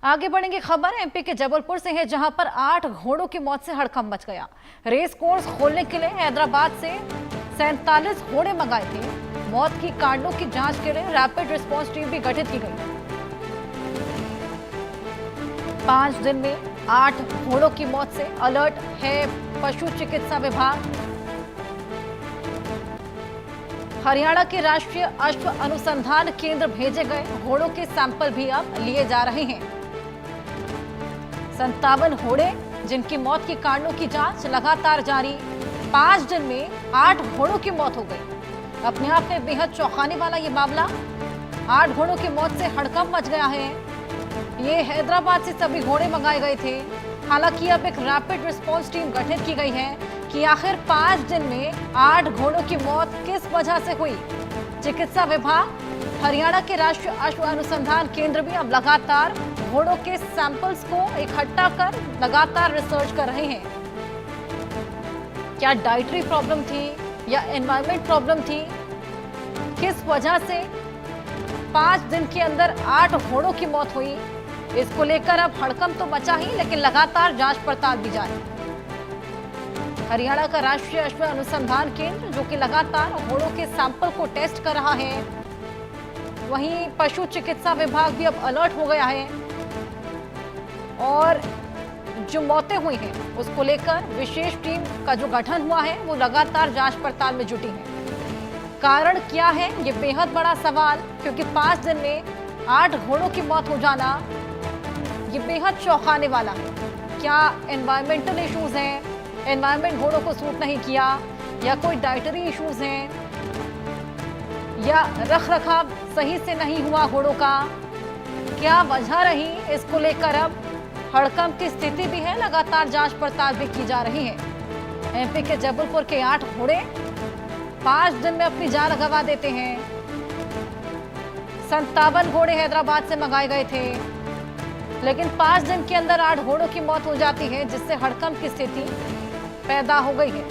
आगे बढ़ेंगे। खबर एमपी के जबलपुर से है, जहां पर 8 घोड़ों की मौत से हड़कंप मच गया। रेस कोर्स खोलने के लिए हैदराबाद से 47 घोड़े मंगाए थे। मौत की कारणों की जांच के लिए रैपिड रिस्पांस टीम भी गठित की गई। 5 दिन में 8 घोड़ों की मौत से अलर्ट है पशु चिकित्सा विभाग। हरियाणा के राष्ट्रीय अश्व अनुसंधान केंद्र भेजे गए घोड़ों के सैंपल भी अब लिए जा रहे हैं। 57 घोड़े जिनकी मौत के कारणों की जांच लगातार जारी। 5 दिन में 8 घोड़ों की मौत हो गई। अपने आप में बेहद चौंकाने वाला ये मामला। 8 घोड़ों की मौत से हड़कंप मच गया है। ये हैदराबाद से सभी घोड़े मंगाए गए थे। हालांकि अब एक रैपिड रिस्पांस टीम गठित की गई है कि आखिर 5 दिन में 8 घोड़ों की मौत किस वजह से हुई। चिकित्सा विभाग, हरियाणा के राष्ट्रीय अश्व अनुसंधान केंद्र भी अब लगातार घोड़ों के सैंपल्स को इकट्ठा कर लगातार रिसर्च कर रहे हैं। क्या डाइटरी प्रॉब्लम थी या एनवायरमेंट प्रॉब्लम थी, किस वजह से 5 दिन के अंदर 8 घोड़ों की मौत हुई, इसको लेकर अब हड़कंप तो मचा ही, लेकिन लगातार जांच पड़ताल भी जारी। हरियाणा का राष्ट्रीय अश्व अनुसंधान केंद्र जो कि लगातार घोड़ों के सैंपल को टेस्ट कर रहा है, वहीं पशु चिकित्सा विभाग भी अब अलर्ट हो गया है और जो मौतें हुई हैं उसको लेकर विशेष टीम का जो गठन हुआ है वो लगातार जांच पड़ताल में जुटी है। कारण क्या है, ये बेहद बड़ा सवाल, क्योंकि 5 दिन में 8 घोड़ों की मौत हो जाना ये बेहद चौंकाने वाला है। क्या एनवायरमेंटल इश्यूज हैं, एनवायरमेंट घोड़ों को सूट नहीं किया, या कोई डाइटरी इश्यूज हैं, या रख रखाव सही से नहीं हुआ घोड़ों का, क्या वजह रही, इसको लेकर अब हड़कंप की स्थिति भी है। लगातार जांच पड़ताल भी की जा रही है। एमपी के जबलपुर के 8 घोड़े 5 दिन में अपनी जान गंवा देते हैं। 57 घोड़े हैदराबाद से मंगाए गए थे, लेकिन 5 दिन के अंदर 8 घोड़ों की मौत हो जाती है, जिससे हड़कंप की स्थिति पैदा हो गई है।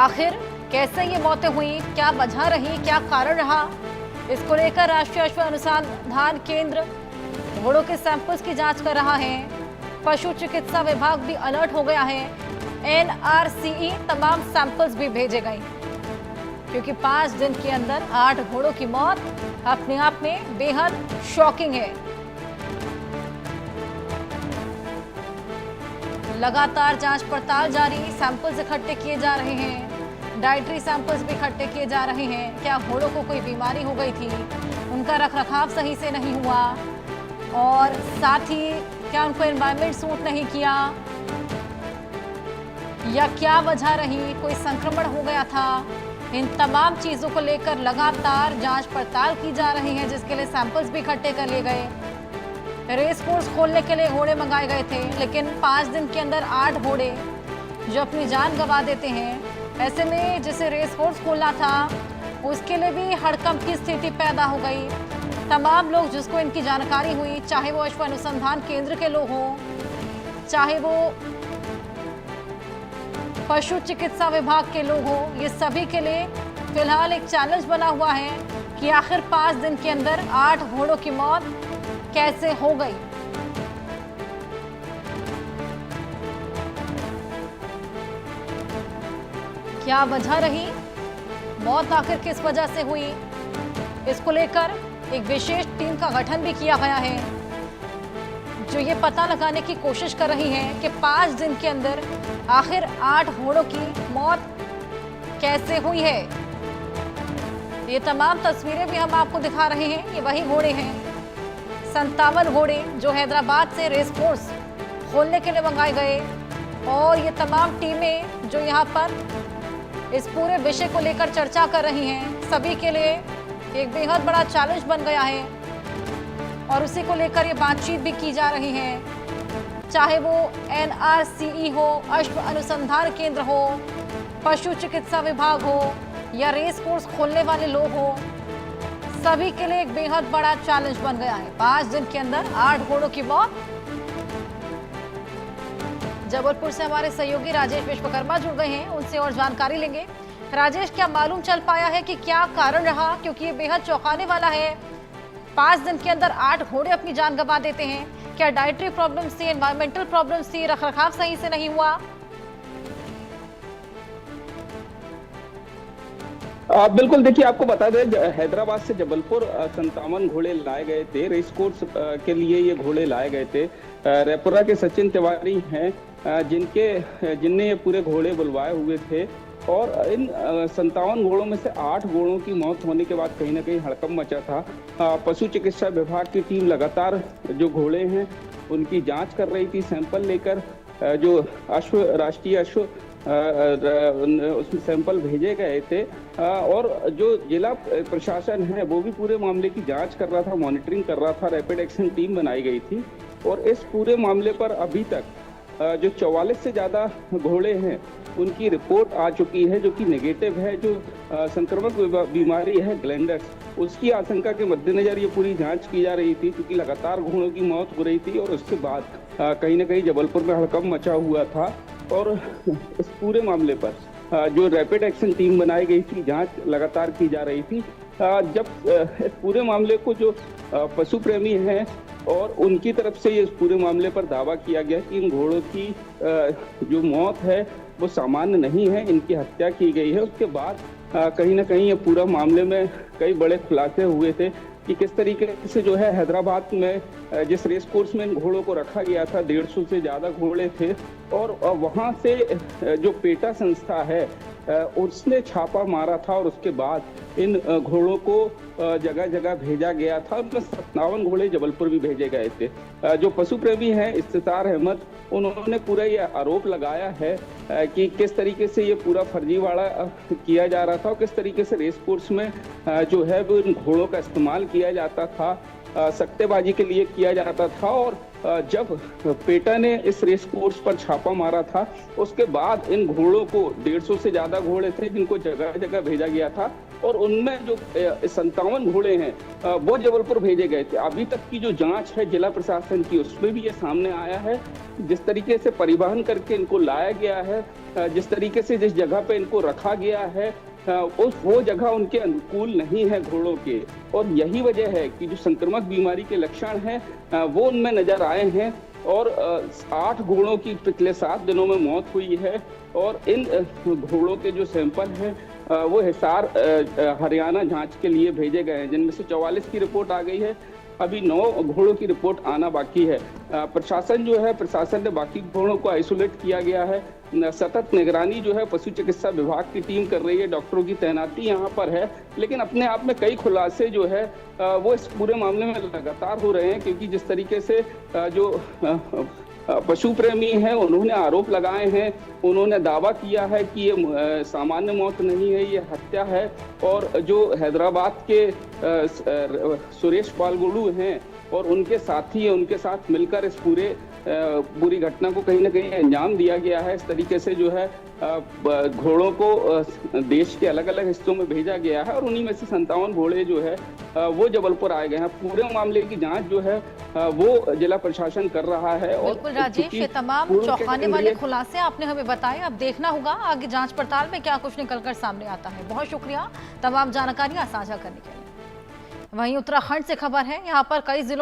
आखिर कैसे ये मौतें हुई, क्या वजह रही, क्या कारण रहा, इसको लेकर राष्ट्रीय अश्व अनुसंधान केंद्र घोड़ों के सैंपल्स की जांच कर रहा है। पशु चिकित्सा विभाग भी अलर्ट हो गया है। एनआरसीई तमाम सैंपल्स भी भेजे गए हैं, क्योंकि 5 दिन के अंदर 8 घोड़ों की मौत अपने आप में बेहद शॉकिंग है। लगातार जांच पड़ताल जारी, सैंपल्स इकट्ठे किए जा रहे हैं, डाइटरी सैंपल्स भी इकट्ठे किए जा रहे हैं। क्या घोड़ों को कोई बीमारी हो गई थी, उनका रखरखाव सही से नहीं हुआ, और साथ ही क्या उनको एनवायरमेंट सूट नहीं किया, या क्या वजह रही, कोई संक्रमण हो गया था। इन तमाम चीज़ों को लेकर लगातार जांच पड़ताल की जा रही है, जिसके लिए सैंपल्स भी इकट्ठे कर लिए गए। रेस कोर्स खोलने के लिए घोड़े मंगाए गए थे, लेकिन 5 दिन के अंदर 8 घोड़े जो अपनी जान गंवा देते हैं। ऐसे में जिसे रेस कोर्स खोलना था उसके लिए भी हड़कंप की स्थिति पैदा हो गई। तमाम लोग जिसको इनकी जानकारी हुई, चाहे वो अश्व अनुसंधान केंद्र के लोग हों, चाहे वो पशु चिकित्सा विभाग के लोग हों, ये सभी के लिए फिलहाल एक चैलेंज बना हुआ है कि आखिर 5 दिन के अंदर 8 घोड़ों की मौत कैसे हो गई। क्या वजह रही, मौत आखिर किस वजह से हुई, इसको लेकर एक विशेष टीम का गठन भी किया गया है, जो ये पता लगाने की कोशिश कर रही है कि 5 दिन के अंदर आखिर 8 घोड़ों की मौत कैसे हुई है। ये तमाम तस्वीरें भी हम आपको दिखा रहे हैं, ये वही घोड़े हैं। 57 घोड़े जो हैदराबाद से रेस कोर्स खोलने के लिए मंगाए गए, और ये तमाम टीमें जो यहाँ पर इस पूरे विषय को लेकर चर्चा कर रही हैं, सभी के लिए एक बेहद बड़ा चैलेंज बन गया है, और उसी को लेकर ये बातचीत भी की जा रही है। चाहे वो एनआरसीई हो, अश्व अनुसंधान केंद्र हो, पशु चिकित्सा विभाग हो, या रेस कोर्स खोलने वाले लोग हो, सभी के लिए एक बेहद बड़ा चैलेंज बन गया है। 5 दिन के अंदर 8 घोड़ों की मौत। जबलपुर से हमारे सहयोगी राजेश विश्वकर्मा जुड़ गए हैं, उनसे और जानकारी लेंगे। राजेश, क्या मालूम चल पाया है कि क्या कारण रहा, क्योंकि ये बेहद चौंकाने वाला है 5 दिन के अंदर 8 घोड़े अपनी जान गंवा देते हैं। क्या डाइटरी प्रॉब्लम थी, एनवायरमेंटल प्रॉब्लम्स थी, रखरखाव सही से नहीं हुआ? बिल्कुल, देखिए आपको बता दें, हैदराबाद से जबलपुर 57 घोड़े लाए गए थे। रेस कोर्स के लिए ये घोड़े लाए गए थे। रायपुरा के सचिन तिवारी हैं जिनने ये पूरे घोड़े बुलवाए हुए थे। और इन 57 घोड़ों में से 8 घोड़ों की मौत होने के बाद कहीं ना कहीं हड़कंप मचा था। पशु चिकित्सा विभाग की टीम लगातार जो घोड़े हैं उनकी जांच कर रही थी, सैंपल लेकर। जो राष्ट्रीय अश्व उसमें सैंपल भेजे गए थे। और जो जिला प्रशासन है वो भी पूरे मामले की जांच कर रहा था, मॉनिटरिंग कर रहा था। रैपिड एक्शन टीम बनाई गई थी और इस पूरे मामले पर अभी तक जो 44 से ज्यादा घोड़े हैं उनकी रिपोर्ट आ चुकी है, जो कि नेगेटिव है। जो संक्रामक बीमारी है ग्लैंडर्स, उसकी आशंका के मद्देनजर ये पूरी जांच की जा रही थी, क्योंकि लगातार घोड़ों की मौत हो रही थी। और उसके बाद कहीं ना कहीं जबलपुर में हड़कंप मचा हुआ था। और इस पूरे मामले पर जो रैपिड एक्शन टीम बनाई गई थी, जांच लगातार की जा रही थी। जब इस पूरे मामले को जो पशु प्रेमी हैं और उनकी तरफ से इस पूरे मामले पर दावा किया गया कि इन घोड़ों की जो मौत है वो सामान्य नहीं है, इनकी हत्या की गई है। उसके बाद कहीं ना कहीं ये पूरा मामले में कई बड़े खुलासे हुए थे कि किस तरीके से जो है हैदराबाद में जिस रेस कोर्स में इन घोड़ों को रखा गया था, 150 से ज्यादा घोड़े थे। और वहां से जो पेटा संस्था है उसने छापा मारा था और उसके बाद इन घोड़ों को जगह जगह भेजा गया था। उनमें 57 घोड़े जबलपुर भी भेजे गए थे। जो पशु प्रेमी हैं इफ्तितार अहमद, उन्होंने पूरा ये आरोप लगाया है कि किस तरीके से ये पूरा फर्जीवाड़ा किया जा रहा था और किस तरीके से रेस कोर्स में जो है वो इन घोड़ों का इस्तेमाल किया जाता था, सट्टेबाजी के लिए किया जाता था। और जब पेटा ने इस रेस कोर्स पर छापा मारा था उसके बाद इन घोड़ों को 150 से ज्यादा घोड़े थे जिनको जगह जगह भेजा गया था। और उनमें जो 57 घोड़े हैं वो जबलपुर भेजे गए थे। अभी तक की जो जांच है जिला प्रशासन की, उसमें भी ये सामने आया है जिस तरीके से परिवहन करके इनको लाया गया है, जिस तरीके से जिस जगह पे इनको रखा गया है वो जगह उनके अनुकूल नहीं है घोड़ों के। और यही वजह है कि जो संक्रामक बीमारी के लक्षण हैं वो उनमें नजर आए हैं। और 8 घोड़ों की पिछले 7 दिनों में मौत हुई है। और इन घोड़ों के जो सैंपल हैं वो हिसार हरियाणा जांच के लिए भेजे गए हैं, जिनमें से 44 की रिपोर्ट आ गई है। अभी 9 घोड़ों की रिपोर्ट आना बाकी है। प्रशासन ने बाकी घोड़ों को आइसोलेट किया गया है। सतत निगरानी जो है पशु चिकित्सा विभाग की टीम कर रही है, डॉक्टरों की तैनाती यहाँ पर है। लेकिन अपने आप में कई खुलासे जो है वो इस पूरे मामले में लगातार हो रहे हैं, क्योंकि जिस तरीके से जो पशु प्रेमी हैं उन्होंने आरोप लगाए हैं, उन्होंने दावा किया है कि ये सामान्य मौत नहीं है, ये हत्या है। और जो हैदराबाद के सुरेश पालगुडू हैं और उनके साथी हैं, उनके साथ मिलकर इस पूरी घटना को कहीं ना कहीं अंजाम दिया गया है। इस तरीके से जो है घोड़ों को देश के अलग अलग हिस्सों में भेजा गया है और उन्हीं में से 57 घोड़े जो है वो जबलपुर आए गए हैं। पूरे मामले की जांच जो है वो जिला प्रशासन कर रहा है। और बिल्कुल राजेश, ये तमाम चौंकाने वाले खुलासे आपने हमें बताए। अब देखना होगा आगे जांच पड़ताल में क्या कुछ निकलकर सामने आता है। बहुत शुक्रिया तमाम जानकारियां साझा करने के लिए। वहीं उत्तराखंड से खबर है, यहाँ पर कई जिलों